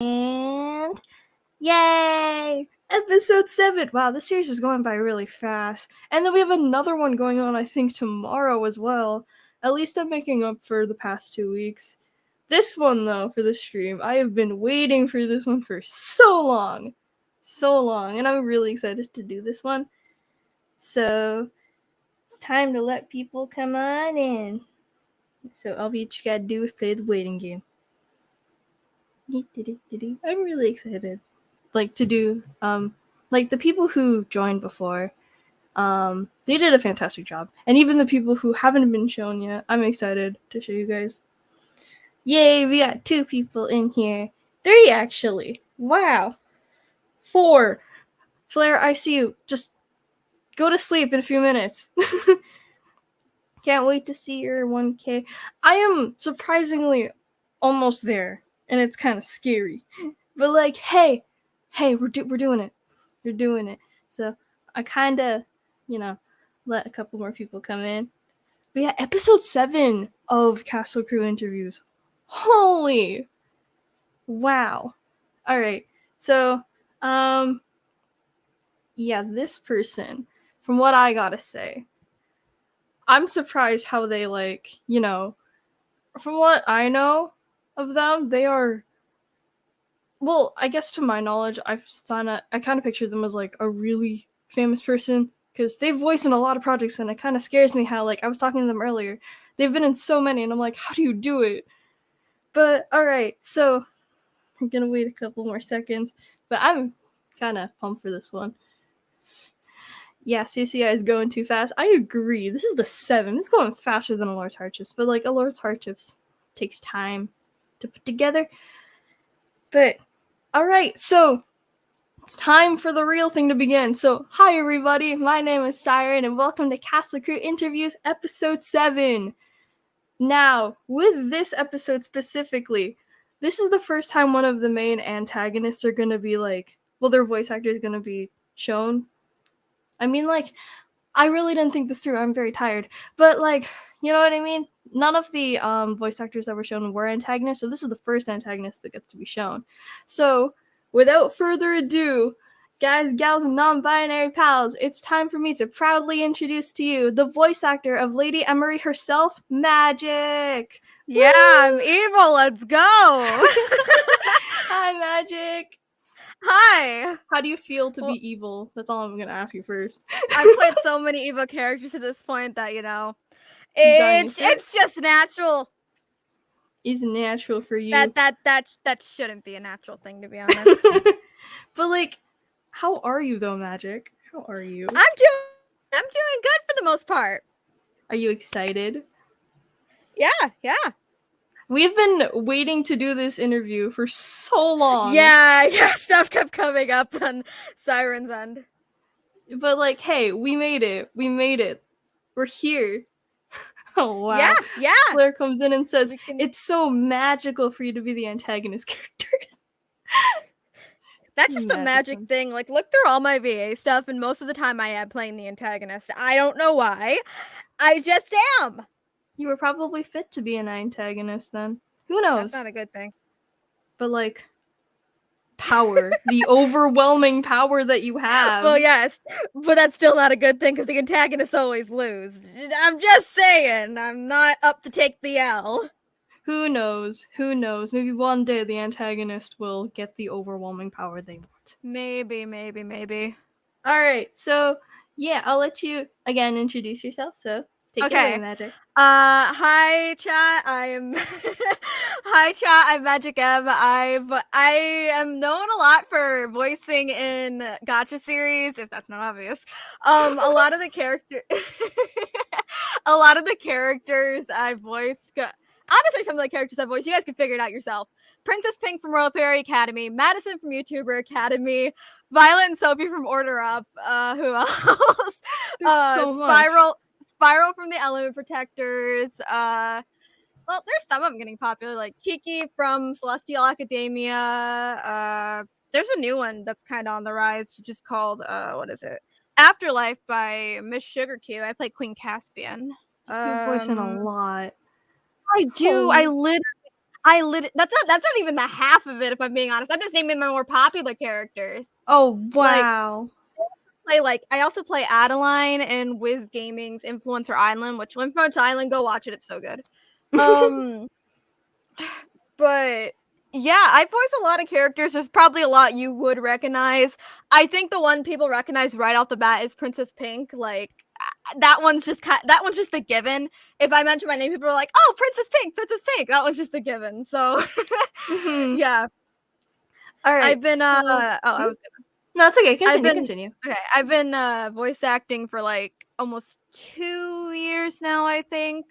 And yay! Episode 7! Wow, this series is going by really fast. And then we have another one going on, I think, tomorrow as well. At least I'm making up for the past 2 weeks. This one, though, for the stream, I have been waiting for this one for so long. So long. And I'm really excited to do this one. So, it's time to let people come on in. So, all we just gotta do is play the waiting game. I'm really excited. To do the people who joined before, they did a fantastic job. And even the people who haven't been shown yet, I'm excited to show you guys. Yay, we got 2 people in here. 3 actually. Wow. 4. Flair, I see you. Just go to sleep in a few minutes. Can't wait to see your 1K. I am surprisingly almost there, and it's kind of scary. But hey, we're doing it. We're doing it. So I kind of, let a couple more people come in. But yeah, episode 7 of Castle Crew interviews. Holy, wow. All right. So, yeah, this person, from what I gotta say, I'm surprised how they from what I know of them, they are. Well, I guess to my knowledge, I kind of picture them as a really famous person because they've voiced in a lot of projects, and it kind of scares me how I was talking to them earlier. They've been in so many, and I'm like, how do you do it? But all right, so I'm gonna wait a couple more seconds, but I'm kind of pumped for this one. Yeah, CCI is going too fast. I agree. This is the 7. It's going faster than Allura's Hardships, but Allura's Hardships takes time to put together. But all right, so it's time for the real thing to begin. So, hi everybody, my name is Siren, and welcome to Castle Crew Interviews, episode 7. Now, with this episode specifically, this is the first time one of the main antagonists are gonna be their voice actor is gonna be shown. I mean, I really didn't think this through. I'm very tired. But, you know what I mean? None of the voice actors that were shown were antagonists, so this is the first antagonist that gets to be shown. So, without further ado, guys, gals, and non-binary pals, it's time for me to proudly introduce to you the voice actor of Lady Emery herself, Magic! Yeah, Woo! I'm evil. Let's go. Hi, Magic! Hi. How do you feel to be evil? That's all I'm going to ask you first. I've played so many evil characters at this point that, it's just natural. Is natural for you. That shouldn't be a natural thing, to be honest. But how are you though, Magic? How are you? I'm doing good for the most part. Are you excited? Yeah. We've been waiting to do this interview for so long. Yeah, stuff kept coming up on Siren's end. But hey, we made it. We're here. Oh wow. Yeah. Claire comes in and says, it's so magical for you to be the antagonist characters. That's just the magic thing. Look through all my VA stuff, and most of the time I am playing the antagonist. I don't know why. I just am. You were probably fit to be an antagonist then. Who knows? That's not a good thing. But power. The overwhelming power that you have. Well, yes, but that's still not a good thing because the antagonists always lose. I'm just saying, I'm not up to take the L. Who knows? Maybe one day the antagonist will get the overwhelming power they want. Maybe. Alright, so yeah, I'll let you again introduce yourself, so take it away, Magic. Hi chat, I'm MagicEm. I am known a lot for voicing in gacha series, if that's not obvious. A lot of the characters I've voiced, honestly, some of the characters I've voiced, you guys can figure it out yourself. Princess Pink from Royal Fairy Academy, Madison from YouTuber Academy, Violet and Sophie from Order Up, who else? Spiral from the Element Protectors. Well, there's some of them getting popular, like Kiki from Celestial Academia. There's a new one that's kind of on the rise, just called, what is it? Afterlife by Miss Sugar Q. I play Queen Caspian. You're voicing a lot. I do. That's not even the half of it, if I'm being honest. I'm just naming my more popular characters. Oh, Like, wow. I also play Adeline in Wiz Gaming's Influencer Island, which Influencer Island, go watch it, it's so good. Um, but yeah, I voice a lot of characters. There's probably a lot you would recognize. I think the one people recognize right off the bat is Princess Pink. Like that one's just a given. If I mention my name, people are like, "Oh, Princess Pink, Princess Pink." That one's just a given. So Mhm. yeah, Alright, I've been so I mhm. was No, it's okay, I've continue, been continue. okay. I've been voice acting for like almost 2 years now, I think.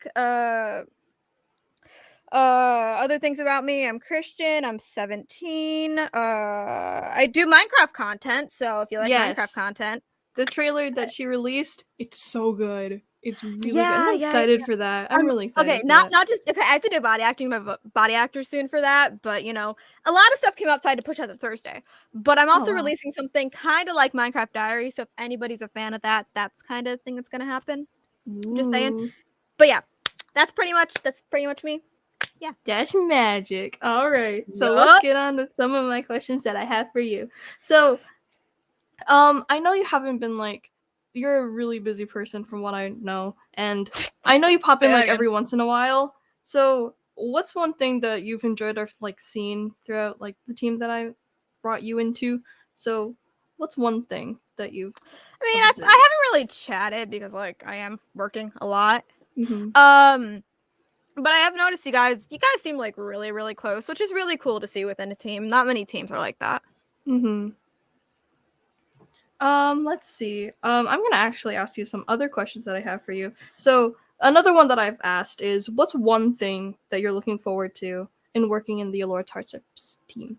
Other things about me, I'm Christian, I'm 17. I do Minecraft content, so if you like Minecraft Yes. content. The trailer that she released, it's so good. It's really good. I'm Yeah, yeah, excited for that. I'm really okay, excited for not that. not just okay, I have to do body acting, my body actor soon for that, but a lot of stuff came up, so I had to push out to Thursday. But I'm Oh, also wow. releasing something kind of like Minecraft Diary, so if anybody's a fan of that, that's kind of thing that's gonna happen. Just saying. Ooh. But yeah, that's pretty much me. Yeah. That's magic. All right. So let's Yup. get on with some of my questions that I have for you. So, I know you haven't been like you're a really busy person from what I know, and I know you pop in Say that like again. every once in a while. So, what's one thing that you've enjoyed or like seen throughout like the team that I brought you into? So, what's one thing that you've I mean, I observed? haven't really chatted because like I am working a lot. Mhm. Um, but I have noticed you guys seem like really, really close, which is really cool to see within a team. Not many teams are like that. Mhm. Let's see. I'm gonna actually ask you some other questions that I have for you. So, another one that I've asked is, what's one thing that you're looking forward to in working in the Allure Tartips team?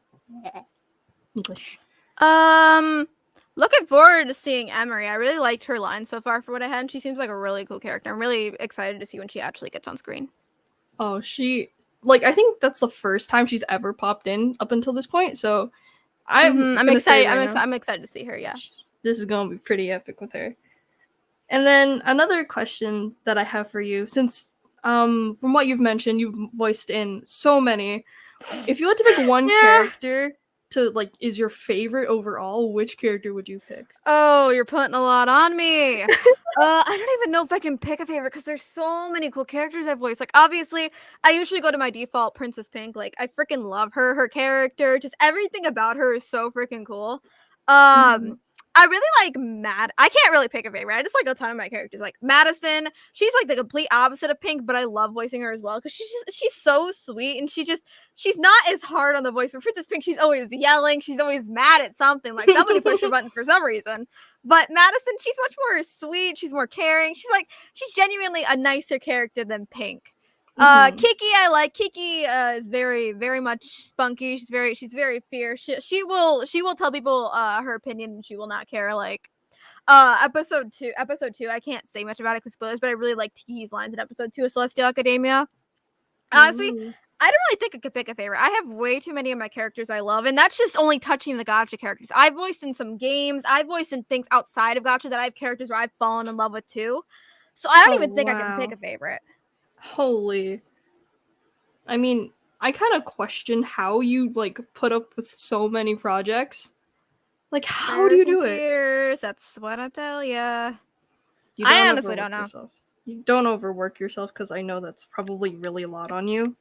English. Um, Looking forward to seeing Emery. I really liked her line so far for what I had, and she seems like a really cool character. I'm really excited to see when she actually gets on screen. Oh, she like I think that's the first time she's ever popped in up until this point. So, I'm I'm gonna say excited. right now, I'm excited to see her. Yeah. this is gonna be pretty epic with her. And then another question that I have for you, since from what you've mentioned, you've voiced in so many. If you had to pick one Yeah. character to like is your favorite overall, which character would you pick? Oh, you're putting a lot on me. I don't even know if I can pick a favorite because there's so many cool characters I've voiced. Like, obviously, I usually go to my default Princess Pink. Like, I freaking love her. Her character, just everything about her is so freaking cool. Mm-hmm. I really like I can't really pick a favorite. I just like a ton of my characters. Like Madison, she's like the complete opposite of Pink, but I love voicing her as well because she's so sweet and she's not as hard on the voice. For Princess Pink, she's always yelling. She's always mad at something. Like somebody pushed her buttons for some reason. But Madison, she's much more sweet. She's more caring. She's genuinely a nicer character than Pink. Mm-hmm. Kiki, I like Kiki. Is very, very much spunky. She's very fierce. She will tell people her opinion, and she will not care. Like episode two. I can't say much about it because spoilers, but I really like Kiki's lines in episode 2 of Celestial Academia. Honestly, Ooh. I don't really think I could pick a favorite. I have way too many of my characters I love, and that's just only touching the Gacha characters. I've voiced in some games, I've voiced in things outside of Gacha that I have characters where I've fallen in love with too. So I don't Oh even think I can pick wow. a favorite. Holy. I mean, I kind of question how you like put up with so many projects. Like, how do you Prayers and do it? tears, that's what I tell ya. You I don't honestly don't overwork know. yourself. You don't overwork yourself because I know that's probably really a lot on you.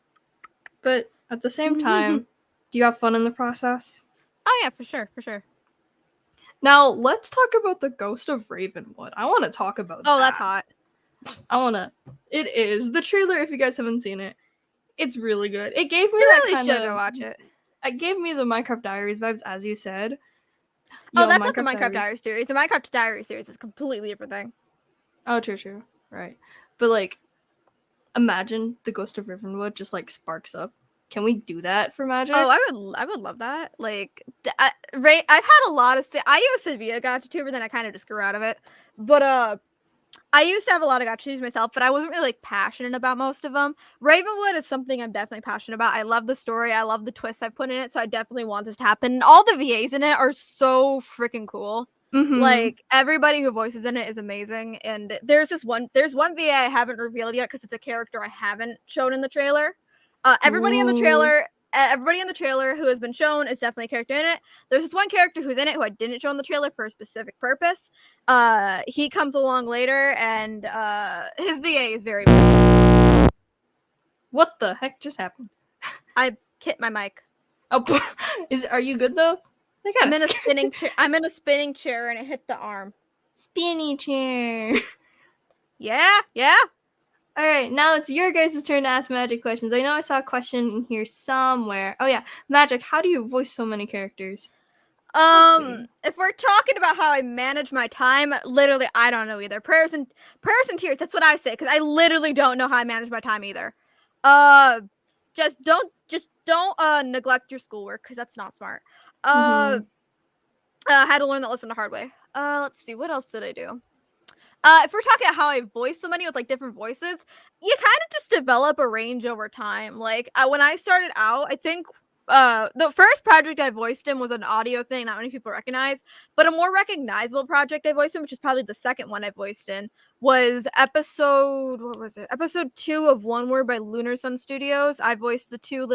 But at the same Oh time, do you have fun in the process? yeah, for sure, for sure. Now, let's talk about the Ghost of Ravenwood. I want to talk about Oh, that's that. hot. I want to. It is. The trailer, if you guys haven't seen it, it's really good. It gave me You that really kind should go of. watch it. It gave me the Minecraft Diaries vibes, as you said. Oh, Yo, that's not the Minecraft Minecraft Diaries. Diary series. The Minecraft Diary series is a completely different thing. Oh, true, true. Right. But, like, imagine the Ghost of Ravenwood just, like, sparks up. Can we do that for Oh, Magic? I would love that. Like, right, I've had a lot of I used to be a gacha tuber, then I kind of just grew out of it. But I used to have a lot of gachas myself, but I wasn't really like passionate about most of them. Ravenwood is something I'm definitely passionate about. I love the story. I love the twists I've put in it, so I definitely want this to happen. And all the VAs in it are so freaking cool. Mm-hmm. Like everybody who voices in it is amazing. And there's one VA I haven't revealed yet because it's a character I haven't shown in the trailer. Everybody in the Ooh. trailer, everybody in the trailer who has been shown is definitely a character in it. There's this one character who's in it who I didn't show in the trailer for a specific purpose. He comes along later, and his VA is very. What the heck just happened? I hit my mic. Oh, are you good though? I'm in a spinning chair. I'm in a spinning chair, and it hit the arm. Spinny chair. Yeah. All right, now it's your guys' turn to ask Magic questions. I know I saw a question in here somewhere. Oh yeah, Magic, how do you voice so many characters? If we're talking about how I manage my time, literally, I don't know either. Prayers and tears. That's what I say, because I literally don't know how I manage my time either. Just don't neglect your schoolwork, because that's not smart. I had to learn that lesson the hard way. Let's see, what else did I do? If we're talking about how I voice so many with like different voices, you kind of just develop a range over time. Like when I started out, I think the first project I voiced in was an audio thing not many people recognize, but a more recognizable project I voiced in, which is probably the second one I voiced in, was episode 2 of One Word by Lunar Sun Studios. I voiced the two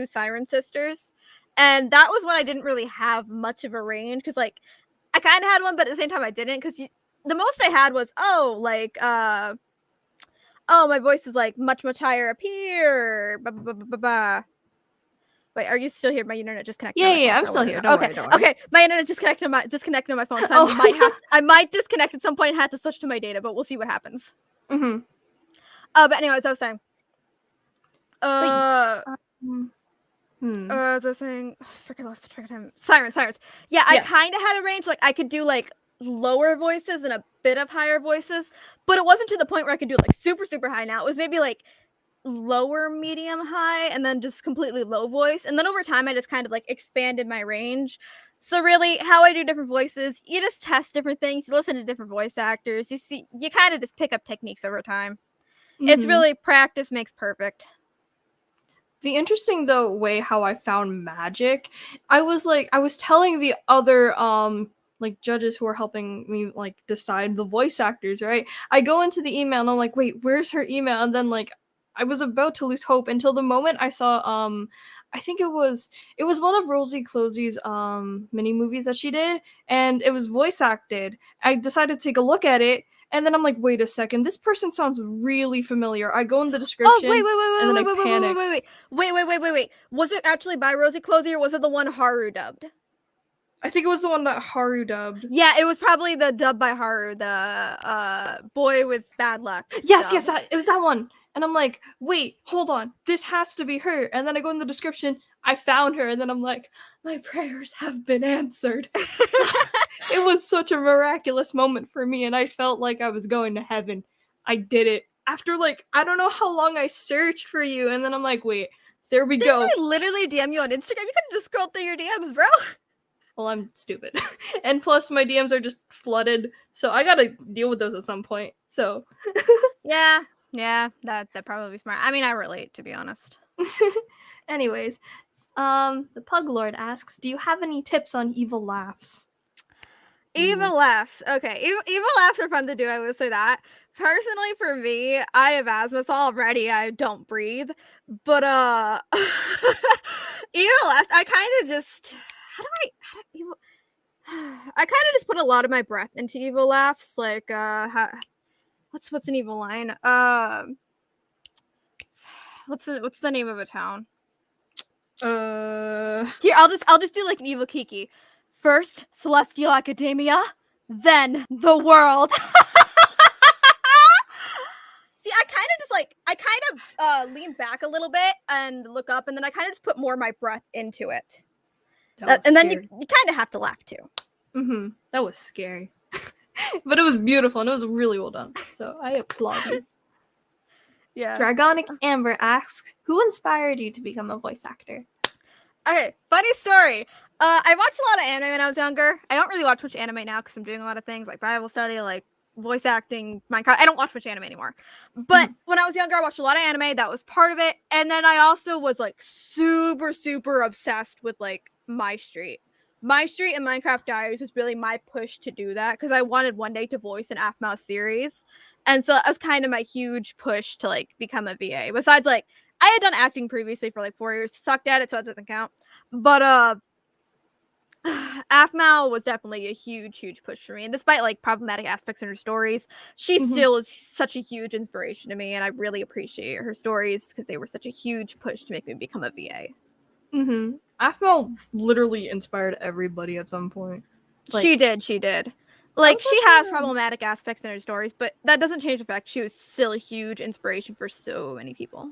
siren sisters, and that was when I didn't really have much of a range, because like I kind of had one, but at the same time I didn't, because the most I had was my voice is like much higher up here. Wait, are you still here? My internet just connected. Yeah, I'm still here. Don't worry. Okay, my internet disconnected on my phone, so I might disconnect at some point and have to switch to my data, but we'll see what happens. But anyways, I was saying. As I was saying, freaking lost track of time. Sirens. Yeah, yes. I kind of had a range. Like I could do like lower voices and a bit of higher voices, but it wasn't to the point where I could do like super high. Now it was maybe like lower, medium, high, and then just completely low voice. And then over time, I just kind of like expanded my range. So really, how I do different voices, you just test different things. You listen to different voice actors. You kind of just pick up techniques over time. It's really practice makes perfect. The interesting though way how I found Magic, I was telling the other like judges who are helping me like decide the voice actors, right? I go into the email and I'm like, wait, where's her email? And then like I was about to lose hope until the moment I saw I think it was one of Rosie Closey's mini movies that she did, and it was voice acted. I decided to take a look at it, and then I'm like, wait a second, this person sounds really familiar. I go in the description. Wait. Was it actually by Rosie Closey, or was it the one Haru dubbed? I think it was the one that Haru dubbed. Yeah, it was probably the dub by Haru, the boy with bad luck. Yes, it was that one. And I'm like, wait, hold on, this has to be her. And then I go in the description, I found her, and then I'm like, my prayers have been answered. It was such a miraculous moment for me, and I felt like I was going to heaven. I did it. After like, I don't know how long I searched for you, and then I'm like, wait, there we go. Didn't I literally DM you on Instagram? You could have just scrolled through your DMs, bro. Well, I'm stupid. And plus my DMs are just flooded, so I gotta deal with those at some point. So Yeah, that probably smart. I mean, I relate, to be honest. Anyways, the Pug Lord asks, do you have any tips on evil laughs? Evil laughs. Okay, evil laughs are fun to do, I would say that. Personally, for me, I have asthma, so already I don't breathe. But evil laughs, I kind of just I kind of just put a lot of my breath into evil laughs. Like, what's an evil line? What's the name of a town? Here, I'll just do like an evil Kiki. First, Celestial Academia, then the world. See, I kind of lean back a little bit and look up, and then I kind of just put more of my breath into it. And then you kind of have to laugh too. That was scary. But it was beautiful, and it was really well done. So I applaud you. Yeah. Dragonic Amber asks, who inspired you to become a voice actor? Okay, funny story. I watched a lot of anime when I was younger. I don't really watch much anime now because I'm doing a lot of things like Bible study, like voice acting, Minecraft. I don't watch much anime anymore. But when I was younger, I watched a lot of anime. That was part of it. And then I also was like super obsessed with like My Street. My Street and Minecraft Diaries was really my push to do that because I wanted one day to voice an AFMAU series. And so that was kind of my huge push to like become a VA. Besides like I had done acting previously for like 4 years, sucked at it, so that doesn't count. But Afmal was definitely a huge push for me, and despite like problematic aspects in her stories, she Mhm. still is such a huge inspiration to me, and I really appreciate her stories because they were such a huge push to make me become a VA. Mhm. Afmal literally inspired everybody at some point. She Like, did. I Like was she has watching. problematic aspects in her stories, but that doesn't change the fact she was still a huge inspiration for so many people.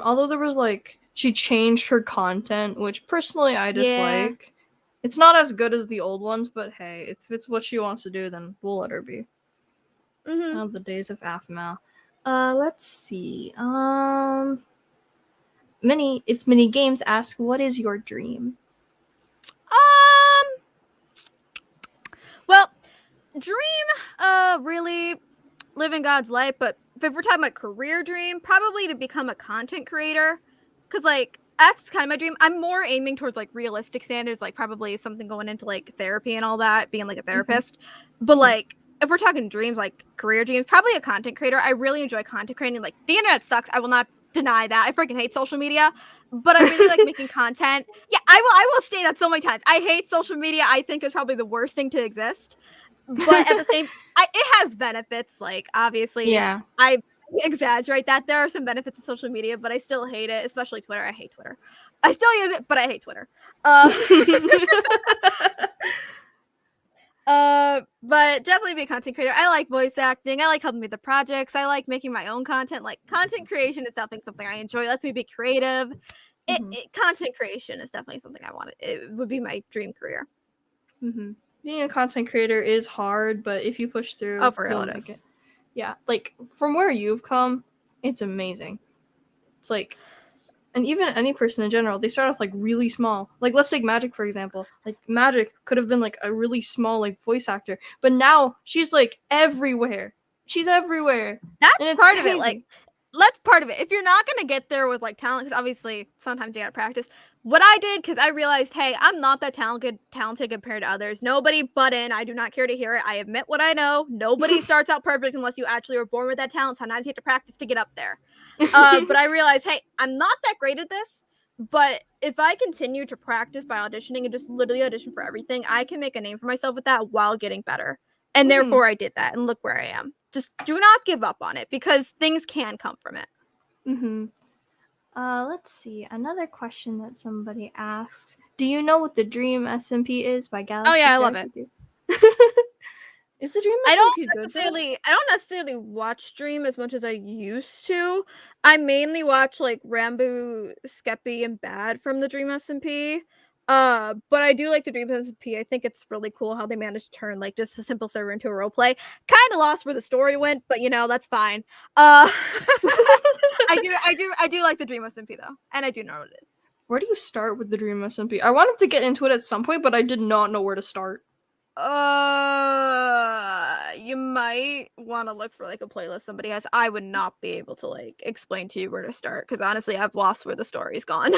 Although there was like she changed her content, which personally I Yeah. dislike. It's not as good as the old ones, but hey, if it's what she wants to do, then we'll let her be. Mhm. Oh, the days of Afmal. Let's see. Mini games ask, what is your dream? Um. Well, dream. Really living God's life. But if we're talking about career dream, probably to become a content creator, because like that's kind of my dream. I'm more aiming towards like realistic standards, like probably something going into like therapy and all that, being like a Mm-hmm. therapist. But Yeah. like if we're talking dreams, like career dreams, probably a content creator. I really enjoy content creating. Like the internet sucks. I will not deny that. I freaking hate social media, but I really like making content. Yeah, I will state that so many times. I hate social media. I think it's probably the worst thing to exist. But at the same it has benefits, like, obviously, Yeah. I exaggerate that. There are some benefits of social media, but I still hate it, especially Twitter. I hate Twitter. I still use it, but I hate Twitter. Uh, but definitely be a content creator. I like voice acting. I like helping with the projects. I like making my own content. Like, content creation is definitely something I enjoy. It lets me be creative. Mhm. Content creation is definitely something I wanted. It would be my dream career. Mhm. Being a content creator is hard, but if you push Oh, through, for real, you'll it make it. is. Yeah, like from where you've come, it's amazing. It's like, and even any person in general, they start off like really small. Like let's take Magic for example. Like Magic could have been like a really small like voice actor, but now she's like everywhere. She's everywhere, and That's it's part of it. Like, crazy. that's part of it. If you're not gonna get there with like talent, because obviously sometimes you gotta practice. What I did, because I realized, hey, I'm not that talented compared to others. Nobody but in. I do not care to hear it. I admit what I know. Nobody starts out perfect unless you actually were born with that talent. Sometimes you have to practice to get up there. But I realized, hey, I'm not that great at this. But if I continue to practice by auditioning and just literally audition for everything, I can make a name for myself with that while getting better. And Mhm. therefore, I did that. And look where I am. Just do not give up on it because things can come from it. Mhm. Let's see. Another question that somebody asks: do you know what the Dream SMP is by Oh, Galaxy yeah, I Star love it. City? Is the Dream I don't SMP good though? I don't necessarily watch stream as much as I used to. I mainly watch like Rambo, Skeppy, and Bad from the Dream SMP. But I do like the Dream SMP. I think it's really cool how they managed to turn like just a simple server into a role play. Kind of lost where the story went, but you know, that's fine. Uh I do like the Dream SMP though, and I do know what it is. Where do you start with the Dream SMP? I wanted to get into it at some point, but I did not know where to start. You might want to look for like a playlist somebody has. I would not be able to like explain to you where to start because honestly, I've lost where the story's gone.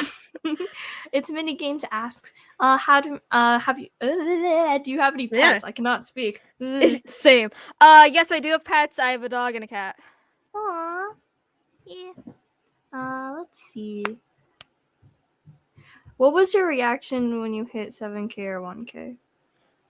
It's mini games asks, how do have you do you have any Yeah, pets? I cannot speak. Ugh. same. Yes, I do have pets. I have a dog and a cat. Aw, yeah. Let's see. What was your reaction when you hit 7K or 1K?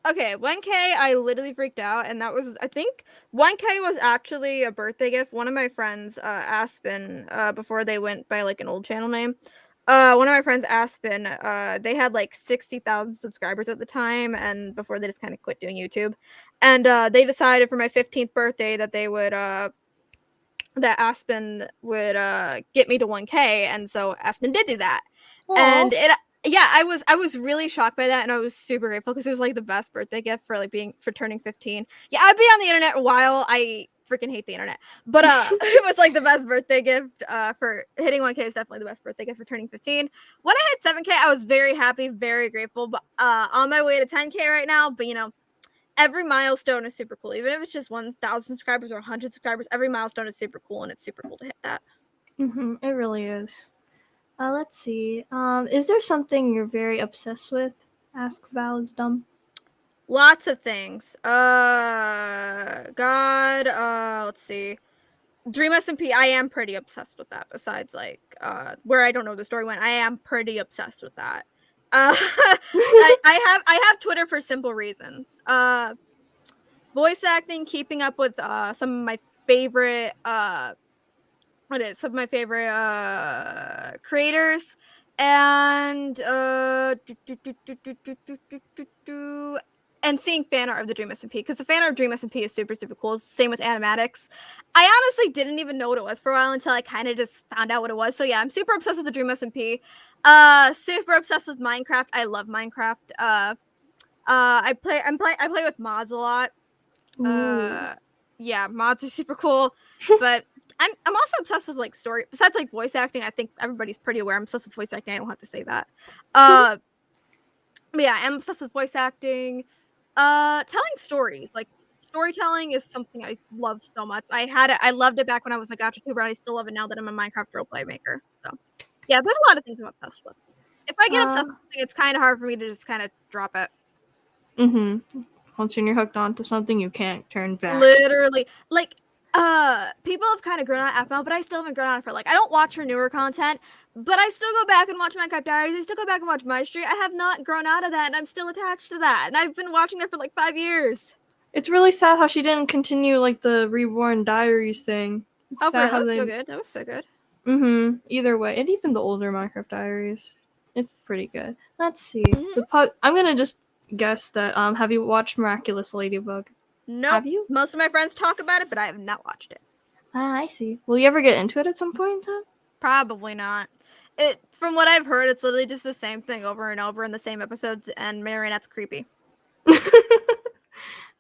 Okay, 1K, I literally freaked out, and that was, I think, 1K was actually a birthday gift. One of my friends, Aspen, before they went by like an old channel name, one of my friends, Aspen, they had like 60,000 subscribers at the time, and before they just kind of quit doing YouTube, and they decided for my 15th birthday that they would, that Aspen would get me to 1K, and so Aspen did do that. Aw. And it yeah, I was really shocked by that, and I was super grateful because it was like the best birthday gift for like being for turning 15. Yeah, I'd be on the internet a while. I freaking hate the internet. But it was like the best birthday gift for hitting 1K is definitely the best birthday gift for turning 15. When I hit 7K, I was very happy, very grateful. But on my way to 10K right now, but you know, every milestone is super cool. Even if it's just 1,000 subscribers or 100 subscribers, every milestone is super cool, and it's super cool to hit that. It really is. Let's see. Is there something you're very obsessed with? Asks Val is dumb. Lots of things. God, let's see. Dream SMP, I am pretty obsessed with that. Besides, like, where I don't know the story went, I am pretty obsessed with that. I have Twitter for simple reasons. Voice acting, keeping up with some of my favorite creators, and and seeing fan art of the Dream SMP, because the fan art of Dream SMP is super super cool. Same with animatics. I honestly didn't even know what it was for a while until I kind of just found out what it was. So yeah, I'm super obsessed with the Dream SMP. Super obsessed with Minecraft. I love Minecraft. I play with mods a lot. Ooh. Yeah, mods are super cool, but I'm also obsessed with like story. Besides like voice acting, I think everybody's pretty aware I'm obsessed with voice acting. I don't have to say that. But yeah, I'm obsessed with voice acting. Telling stories, like storytelling is something I love so much. I loved it back when I was a gacha tuber, and I still love it now that I'm a Minecraft roleplay maker. So yeah, there's a lot of things I'm obsessed with. If I get obsessed with something, it's kind of hard for me to just kind of drop it. Once you're hooked onto something, you can't turn back. Literally, like, people have kind of grown out of FML, but I still haven't grown out of her. Like, I don't watch her newer content, but I still go back and watch Minecraft Diaries. I still go back and watch My Street. I have not grown out of that, and I'm still attached to that. And I've been watching her for like 5 years. It's really sad how she didn't continue like the Reborn Diaries thing. It's Oh, sad that how was they. so good. That was so good. Either way, and even the older Minecraft Diaries, it's pretty good. Let's see. Mhm. The pug. I'm gonna just guess that. Have you watched Miraculous Ladybug? Nope. Have you? Most of my friends talk about it, but I have not watched it. Ah, I see. Will you ever get into it at some point in time? Probably not. From what I've heard, it's literally just the same thing over and over in the same episodes, and Marionette's creepy.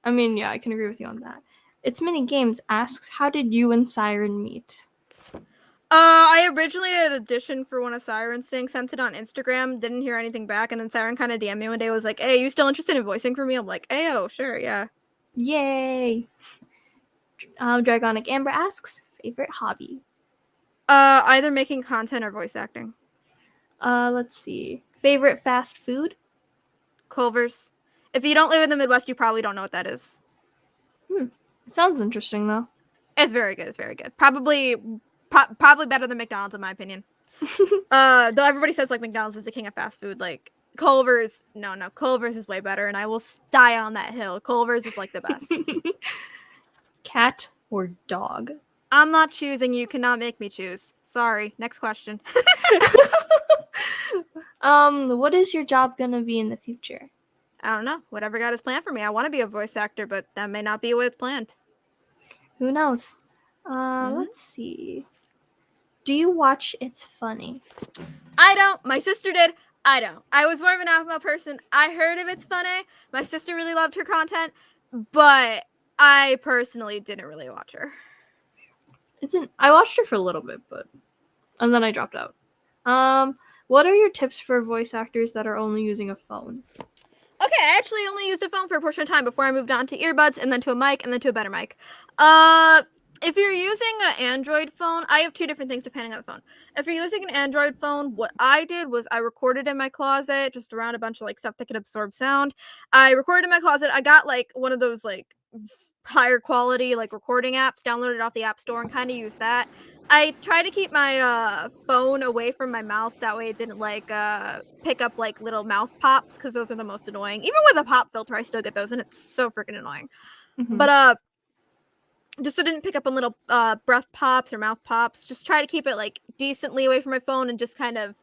I mean, yeah, I can agree with you on that. It's Mini Games asks, how did you and Siren meet? I originally had auditioned for one of Siren's things, sent it on Instagram, didn't hear anything back, and then Siren kind of DM'd me one day, was like, "Hey, you still interested in voicing for me?" I'm like, "Hey, oh, sure, yeah." Yay! Dragonic Amber asks, favorite hobby? Either making content or voice acting. Let's see. Favorite fast food? Culver's. If you don't live in the Midwest, you probably don't know what that is. It sounds interesting, though. It's very good. It's very good. Probably better than McDonald's in my opinion. Though everybody says like McDonald's is the king of fast food, like Culver's, no, Culver's is way better, and I will die on that hill. Culver's is like the best. Cat or dog? I'm not choosing. You cannot make me choose. Sorry. Next question. What is your job gonna be in the future? I don't know. Whatever God has planned for me. I want to be a voice actor, but that may not be what it's planned. Who knows? Let's see. Do you watch It's Funny? I don't. My sister did. I don't. I was more of an alpha person. I heard of It's Funny. My sister really loved her content, but I personally didn't really watch her. I watched her for a little bit, and then I dropped out. What are your tips for voice actors that are only using a phone? Okay, I actually only used a phone for a portion of time before I moved on to earbuds, and then to a mic, and then to a better mic. If you're using an Android phone, I have two different things depending on the phone. If you're using an Android phone, what I did was I recorded in my closet, just around a bunch of like stuff that could absorb sound. I recorded in my closet. I got like one of those like higher quality like recording apps, downloaded off the App Store, and kind of used that. I try to keep my phone away from my mouth, that way it didn't like pick up like little mouth pops, because those are the most annoying. Even with a pop filter, I still get those, and it's so freaking annoying. But just so it didn't pick up on little breath pops or mouth pops. Just try to keep it like decently away from my phone, and just kind of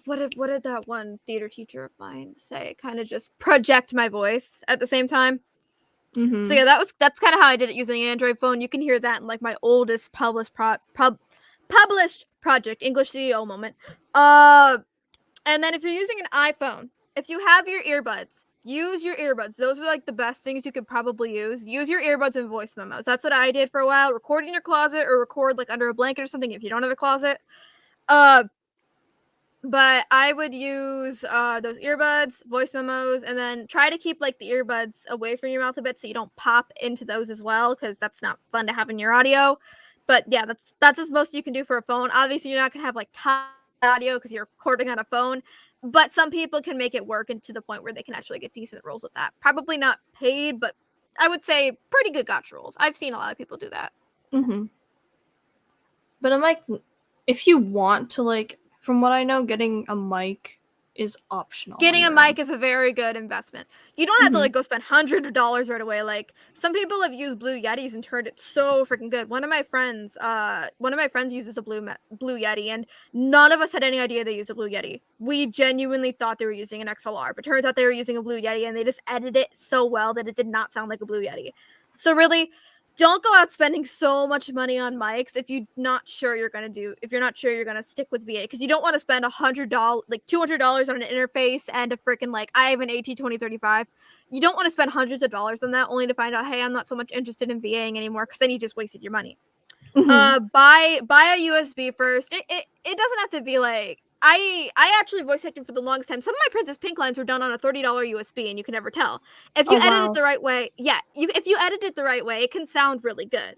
what did that one theater teacher of mine say? Kind of just project my voice at the same time. So yeah, that's kind of how I did it using an Android phone. You can hear that in like my oldest published project, English CEO moment. And then if you're using an iPhone, if you have your earbuds, use your earbuds. Those are like the best things you could probably use. Use your earbuds and voice memos. That's what I did for a while. Record in your closet or record like under a blanket or something if you don't have a closet. But I would use those earbuds, voice memos, and then try to keep like the earbuds away from your mouth a bit so you don't pop into those as well, because that's not fun to have in your audio. But yeah, that's as most you can do for a phone. Obviously, you're not gonna have like top audio because you're recording on a phone, but some people can make it work, and to the point where they can actually get decent roles with that. Probably not paid, but I would say pretty good gotcha roles. I've seen a lot of people do that. But a mic, if you want to, like, from what I know, getting a mic is optional. Getting a mic is a very good investment. You don't have to like go spend hundreds of dollars right away. Like some people have used Blue Yetis and turned it so freaking good. One of my friends uses a Blue Yeti, and none of us had any idea they used a Blue Yeti. We genuinely thought they were using an XLR, but turns out they were using a Blue Yeti, and they just edited it so well that it did not sound like a Blue Yeti. So really, don't go out spending so much money on mics if you're not sure you're gonna stick with VA, because you don't want to spend $100, like $200 on an interface and a freaking like I have an AT2035. You don't want to spend hundreds of dollars on that only to find out, hey, I'm not so much interested in VAing anymore, because then you just wasted your money. Buy a USB first. It doesn't have to be like I actually voice acted for the longest time. Some of my Princess Pink lines were done on a $30 USB, and you can never tell. If you edit it the right way, if you edit it the right way, it can sound really good.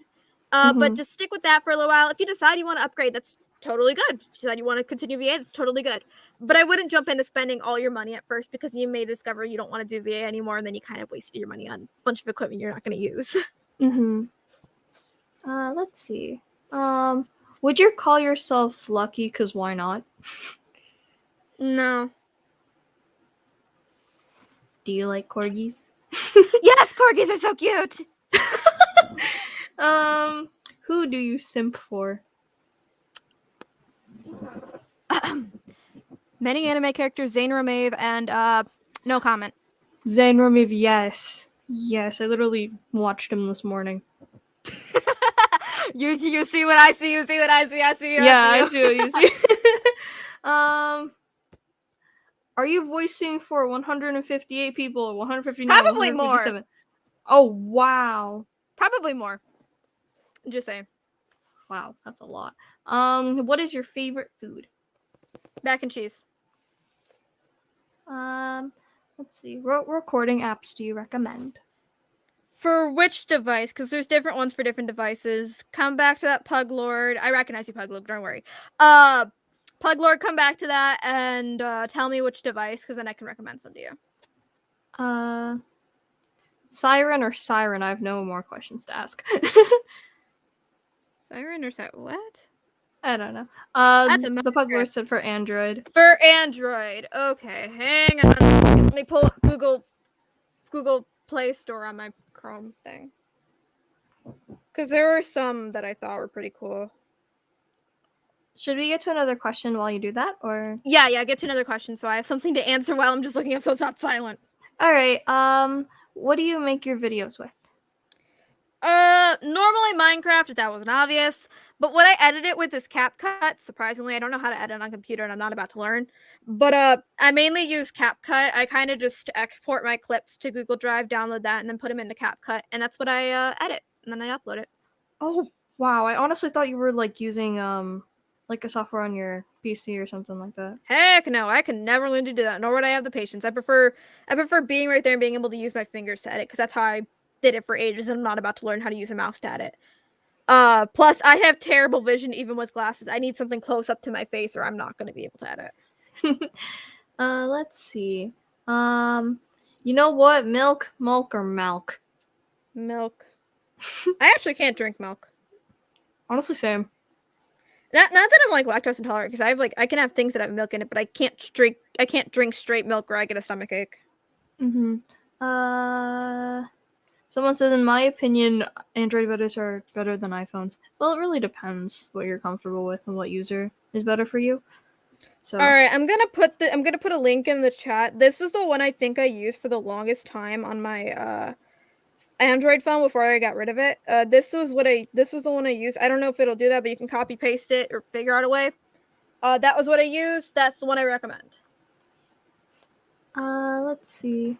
But just stick with that for a little while. If you decide you want to upgrade, that's totally good. If you decide you want to continue VA, that's totally good. But I wouldn't jump into spending all your money at first, because you may discover you don't want to do VA anymore, and then you kind of wasted your money on a bunch of equipment you're not going to use. Let's see. Would you call yourself lucky? Because why not? No. Do you like corgis? Yes, corgis are so cute. Who do you simp for? Many anime characters, Zayn Romave, and no comment. Zayn Romave, yes. Yes, I literally watched him this morning. You see what I see, you see what I see, I see you. Yeah, I see what you see. Are you voicing for 158 people or 159? Probably more. Oh, wow. Probably more. Just saying. Wow, that's a lot. What is your favorite food? Mac and cheese. Let's see. What recording apps do you recommend? For which device? Because there's different ones for different devices. Come back to that Pug Lord. I recognize you, Pug Lord. Don't worry. Pug Lord, come back to that and tell me which device, because then I can recommend some to you. Siren or Siren? I have no more questions to ask. Siren or Siren? What? I don't know. The Pug Lord said for Android. For Android. Okay, hang on. Let me pull up Google Play Store on my Chrome thing. Because there were some that I thought were pretty cool. Should we get to another question while you do that, or? Yeah, get to another question so I have something to answer while I'm just looking up so it's not silent. Alright, what do you make your videos with? Normally Minecraft, if that wasn't obvious. But what I edit it with is CapCut. Surprisingly, I don't know how to edit on a computer, and I'm not about to learn. But I mainly use CapCut. I kind of just export my clips to Google Drive, download that, and then put them into CapCut, and that's what I edit, and then I upload it. Oh, wow. I honestly thought you were like using like a software on your PC or something like that. Heck no, I can never learn to do that, nor would I have the patience. I prefer being right there and being able to use my fingers to edit, because that's how I did it for ages, and I'm not about to learn how to use a mouse to edit. Plus I have terrible vision even with glasses. I need something close up to my face or I'm not going to be able to edit. Let's see. You know what? Milk or milk? Milk. I actually can't drink milk. Honestly, same. Not that I'm like lactose intolerant, because I can have things that have milk in it, but I can't drink straight milk or I get a stomachache. Someone says, in my opinion, Android videos are better than iPhones. Well, it really depends what you're comfortable with and what user is better for you. So. All right, I'm gonna put a link in the chat. This is the one I think I used for the longest time on my Android phone before I got rid of it. This was the one I used. I don't know if it'll do that, but you can copy paste it or figure out a way. That was what I used. That's the one I recommend. Let's see.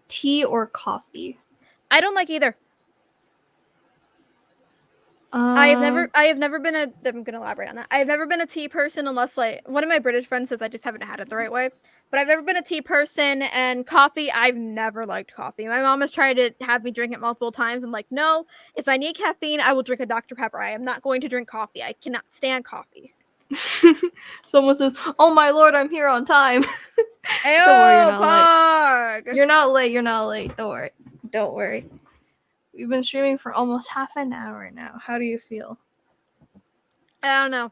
Tea or coffee? I don't like either. I have never been a. I'm gonna elaborate on that. I have never been a tea person unless like one of my British friends says I just haven't had it the right way. But I've never been a tea person, and coffee, I've never liked coffee. My mom has tried to have me drink it multiple times. I'm like, no. If I need caffeine, I will drink a Dr. Pepper. I am not going to drink coffee. I cannot stand coffee. Someone says, "Oh my lord, I'm here on time." Ayo, Don't worry, you're not late. You're not late. Don't worry. We've been streaming for almost half an hour now. How do you feel? I don't know.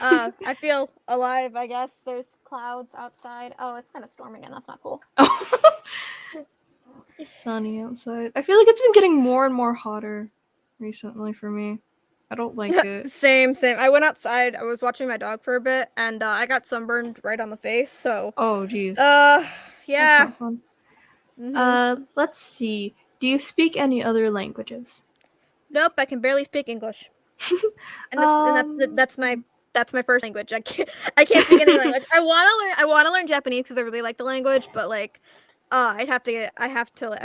I feel alive, I guess. There's clouds outside. Oh, it's kind of storming again. That's not cool. It's sunny outside. I feel like it's been getting more and more hotter recently for me. I don't like it. Same. I went outside. I was watching my dog for a bit, and I got sunburned right on the face. So, Oh, geez. yeah. That's not fun. Mm-hmm. Let's see. Do you speak any other languages? Nope, I can barely speak English. And that's my first language. I can't speak any language. I want to learn Japanese because I really like the language, but like, I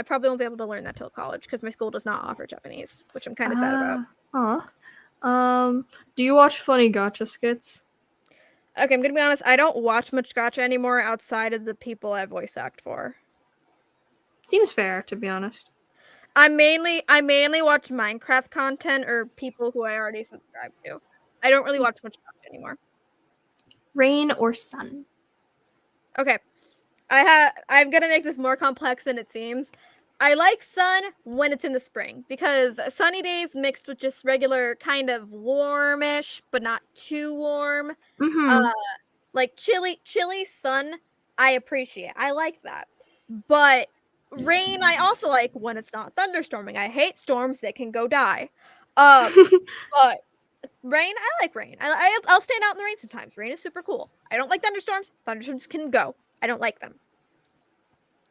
probably won't be able to learn that till college because my school does not offer Japanese, which I'm kind of sad about. Do you watch funny gotcha skits? Okay, I'm gonna be honest. I don't watch much gotcha anymore outside of the people I voice act for. Seems fair, to be honest. I mainly watch Minecraft content or people who I already subscribe to. I don't really watch much gotcha anymore. Rain or sun? Okay. I'm gonna make this more complex than it seems. I like sun when it's in the spring because sunny days mixed with just regular kind of warmish but not too warm. Mm-hmm. Like chilly sun, I appreciate. I like that. But rain I also like when it's not thunderstorming. I hate storms that can go die. But rain, I like rain. I'll stand out in the rain sometimes. Rain is super cool. I don't like thunderstorms. Thunderstorms can go. I don't like them.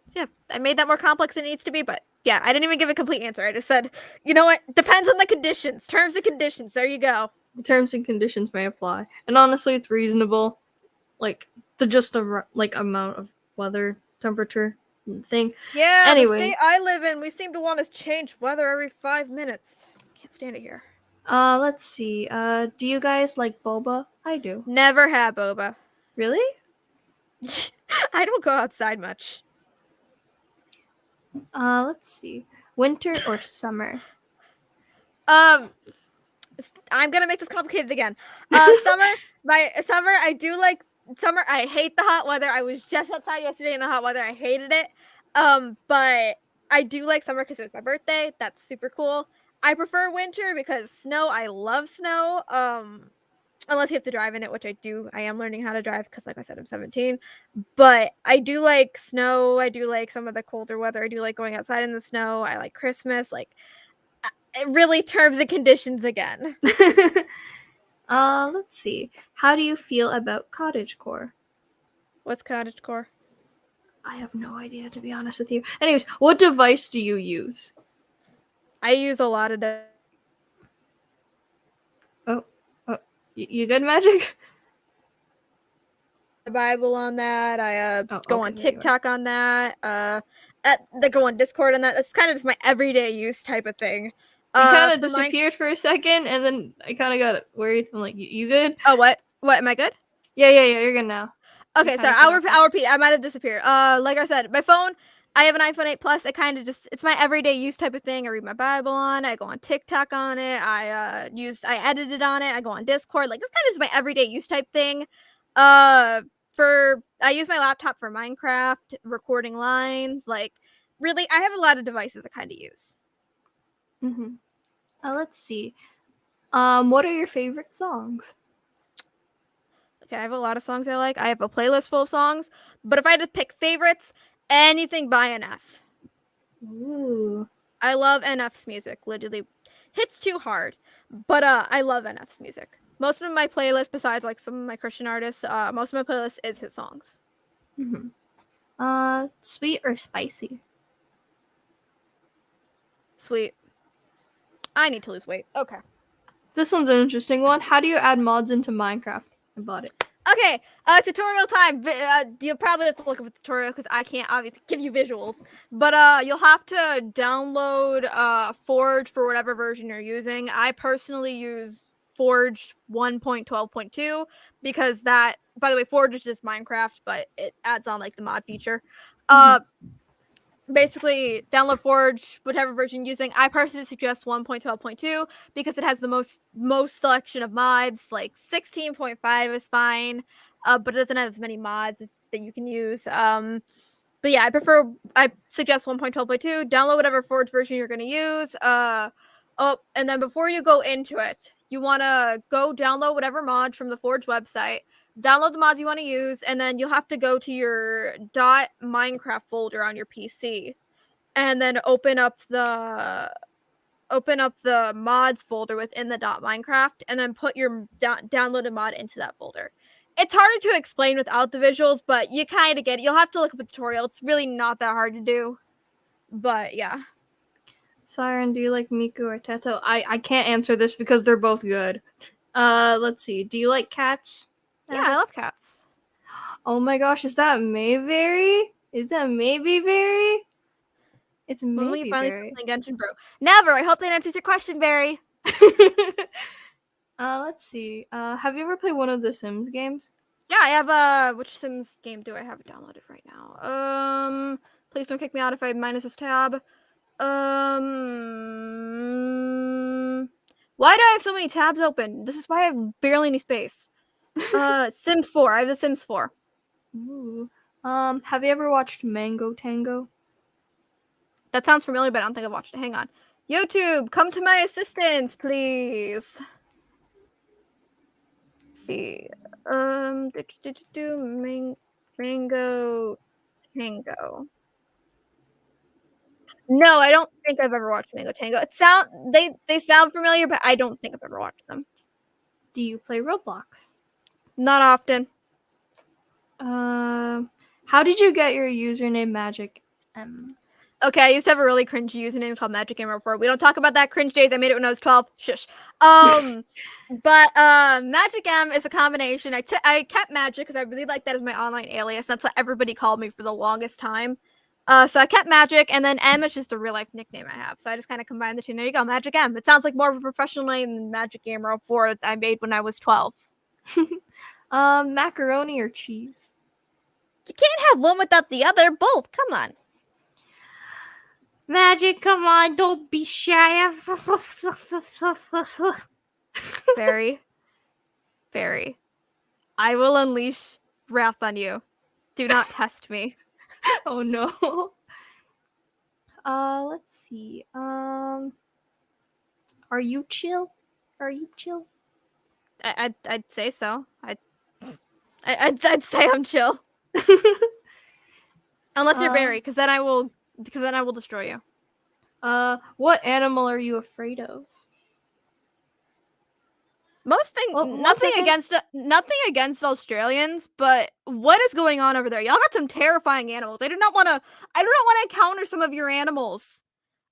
So yeah, I made that more complex than it needs to be, but yeah, I didn't even give a complete answer. I just said, you know what? Depends on the conditions. Terms and conditions. There you go. The terms and conditions may apply. And honestly, it's reasonable. Like, the just amount of weather, temperature thing. Yeah, Anyways. the state I live in, we seem to want to change weather every 5 minutes. Can't stand it here. Let's see. Do you guys like boba? I do. Never had boba. Really? I don't go outside much. Let's see. Winter or summer? I'm gonna make this complicated again. Summer. I do like summer. I hate the hot weather. I was just outside yesterday in the hot weather. I hated it. But I do like summer because it was my birthday. That's super cool. I prefer winter because snow. I love snow. Unless you have to drive in it, which I do. I am learning how to drive because, like I said, I'm 17. But I do like snow. I do like some of the colder weather. I do like going outside in the snow. I like Christmas. Like, really terms and conditions again. Let's see. How do you feel about cottagecore? What's cottagecore? I have no idea, to be honest with you. Anyways, what device do you use? I use a lot of You good, Magic? The Bible on that. I go on there you TikTok on that. They go on Discord on that. It's kind of just my everyday use type of thing. You kind of disappeared for a second, and then I kind of got worried. I'm like, you good? Oh, what? What, am I good? Yeah, you're good now. Okay, sorry, I'll repeat. I might have disappeared. Like I said, my phone, I have an iPhone 8 Plus. It kind of just, it's my everyday use type of thing. I read my Bible on it. I go on TikTok on it. I edit it on it. I go on Discord. Like, this kind of is my everyday use type thing. I use my laptop for Minecraft, recording lines. Like, really, I have a lot of devices I kind of use. Mm-hmm. Let's see. What are your favorite songs? Okay, I have a lot of songs I like. I have a playlist full of songs. But if I had to pick favorites, anything by NF. Ooh. I love NF's music. Literally hits too hard. But I love NF's music. Most of my playlist, besides like some of my Christian artists, most of my playlist is his songs. Mm-hmm. Sweet or spicy? Sweet. I need to lose weight. Okay. This one's an interesting one. How do you add mods into Minecraft? I bought it. Okay, tutorial time. You'll probably have to look up a tutorial because I can't obviously give you visuals. But you'll have to download Forge for whatever version you're using. I personally use Forge 1.12.2 because that, by the way, Forge is just Minecraft, but it adds on like the mod feature. Basically, download Forge, whatever version you're using. I personally suggest 1.12.2 because it has the most selection of mods. Like 16.5 is fine, but it doesn't have as many mods that you can use. But yeah, I suggest 1.12.2. Download whatever Forge version you're gonna use. Oh, and then before you go into it, you wanna go download whatever mods from the Forge website. Download the mods you want to use, and then you'll have to go to your .minecraft folder on your PC, and then open up the mods folder within the .minecraft, and then put your downloaded mod into that folder. It's harder to explain without the visuals, but you kind of get it. You'll have to look up a tutorial. It's really not that hard to do. But yeah. Siren, do you like Miku or Teto? I can't answer this because they're both good. Let's see. Do you like cats? Yeah, I love cats. Oh my gosh, is that Mayberry? Is that Mayberry? It's When will you finally Mayberry. play Genshin, bro? Never. I hope that answers your question, Barry. Let's see. Have you ever played one of the Sims games? Yeah, I have which Sims game do I have downloaded right now? Please don't kick me out if I minus this tab. Why do I have so many tabs open? This is why I have barely any space. Sims 4. I have the Sims 4. Ooh. Have you ever watched Mango Tango? That sounds familiar, but I don't think I've watched it. Hang on. YouTube, come to my assistance, please. Let's see. Mango Tango. No, I don't think I've ever watched Mango Tango. They sound familiar, but I don't think I've ever watched them. Do you play Roblox? Not often. How did you get your username MagicEm? Okay, I used to have a really cringy username called MagicEm 4. We don't talk about that cringe days. I made it when I was 12. Shush. But MagicEm is a combination. I kept Magic because I really like that as my online alias. That's what everybody called me for the longest time. So I kept Magic, and then M is just a real life nickname I have. So I just kind of combined the two. There you go, MagicEm. It sounds like more of a professional name than MagicEm 4 that I made when I was 12. Macaroni or cheese? You can't have one without the other. Both. Come on. Magic, come on, don't be shy. Barry. I will unleash wrath on you. Do not test me. Oh no. Let's see. Are you chill? I'd say so. I'd say I'm chill. Unless you're Barry, because then I will destroy you. What animal are you afraid of? Nothing against Australians, but what is going on over there? Y'all got some terrifying animals. I do not want to encounter some of your animals.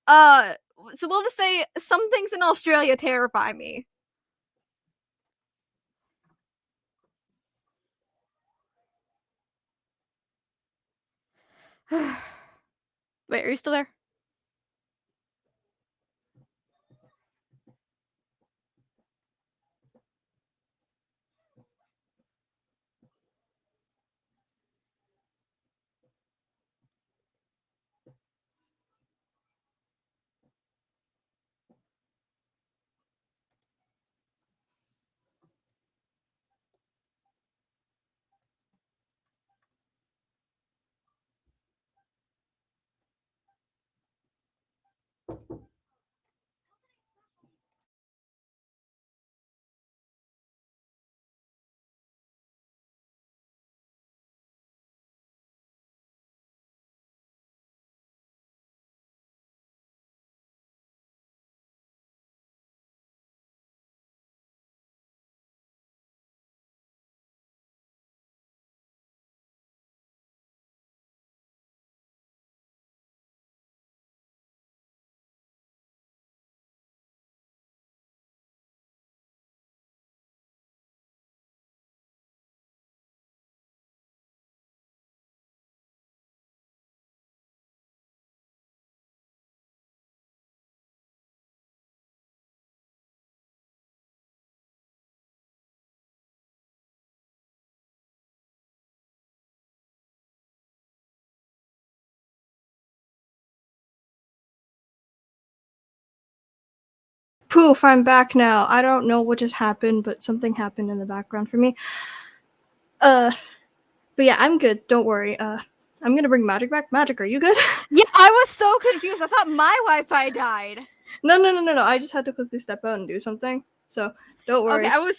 So we'll just say some things in Australia terrify me. Wait, are you still there? Poof, I'm back now. I don't know what just happened, but something happened in the background for me. But yeah, I'm good. Don't worry. I'm gonna bring Magic back. Magic, are you good? Yeah, I was so confused. I thought my Wi-Fi died. No. I just had to quickly step out and do something. So don't worry. Okay, I was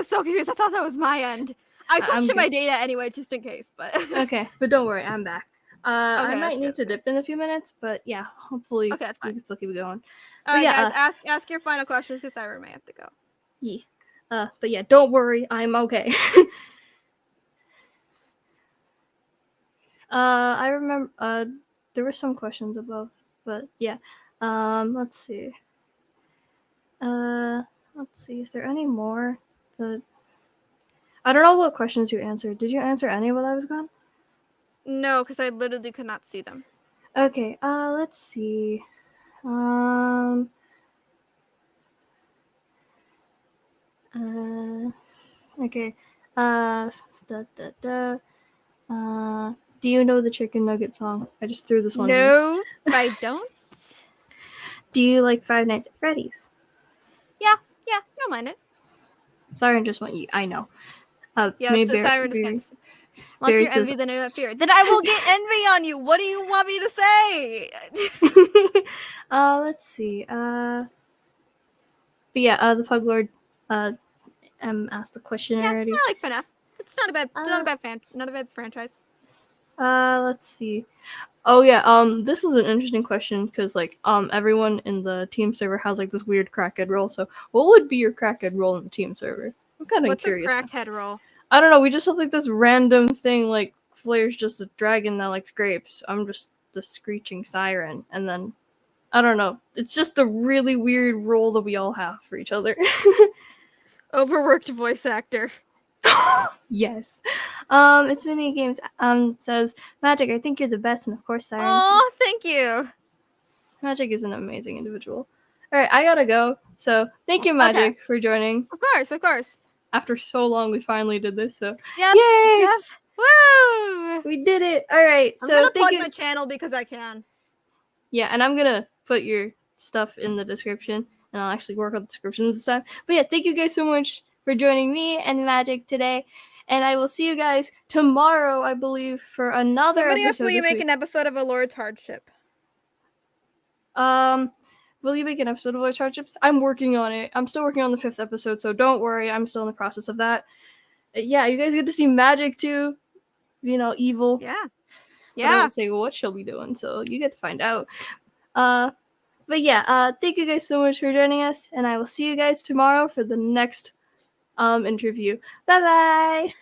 so confused. I thought that was my end. I switched I'm to my good. data anyway, just in case. But Okay, but don't worry, I'm back. I okay, might need to that's good. dip in a few minutes, but yeah, hopefully Okay, that's we fine. can still keep it going. All right, yeah, guys, ask your final questions because Cyber may have to go. yeah. But yeah, don't worry, I'm okay. I remember. There were some questions above, but yeah. Let's see. Let's see. Is there any more? I don't know what questions you answered. Did you answer any while I was gone? No, because I literally could not see them. Okay. Let's see. Okay. Uh. Do you know the chicken nugget song? I just threw this one in. No, I don't. Do you like Five Nights at Freddy's? Yeah, don't mind it. Siren just went. I know. Yeah, maybe so Siren just can't. Unless Barry you're says. envy, then I have fear. Then I will get envy on you. What do you want me to say? Let's see. But yeah. The Pug Lord. Asked the question Yeah, already. I like FNAF. It's not a bad franchise. Let's see. Oh yeah, this is an interesting question because like everyone in the team server has like this weird crackhead role. So what would be your crackhead role in the team server? I'm kind of What's curious. a crackhead role? I don't know. We just have like this random thing. Like Flair's just a dragon that likes grapes. I'm just the screeching siren, and then I don't know. It's just a really weird role that we all have for each other. Overworked voice actor. Yes. It's mini games. Says Magic. I think you're the best, and of course, Siren. Oh, thank you. Magic is an amazing individual. All right, I gotta go. So thank you, Magic, for joining. Of course. After so long, we finally did this. So Yep. yay! Yep. Woo! We did it. All right. I'm So gonna thank plug you. my channel because I can. Yeah, and I'm gonna put your stuff in the description, and I'll actually work on the descriptions this time. But yeah, thank you guys so much for joining me and Magic today. And I will see you guys tomorrow, I believe, for another Somebody episode. asked, will you make an episode of A Lord's Hardship? Will you make an episode of Lord's Hardships? I'm working on it. I'm still working on the 5th episode, so don't worry. I'm still in the process of that. Yeah, you guys get to see Magic too. You know, evil. Yeah. But I won't say what she'll be doing, so you get to find out. But yeah, thank you guys so much for joining us, and I will see you guys tomorrow for the next interview. Bye bye!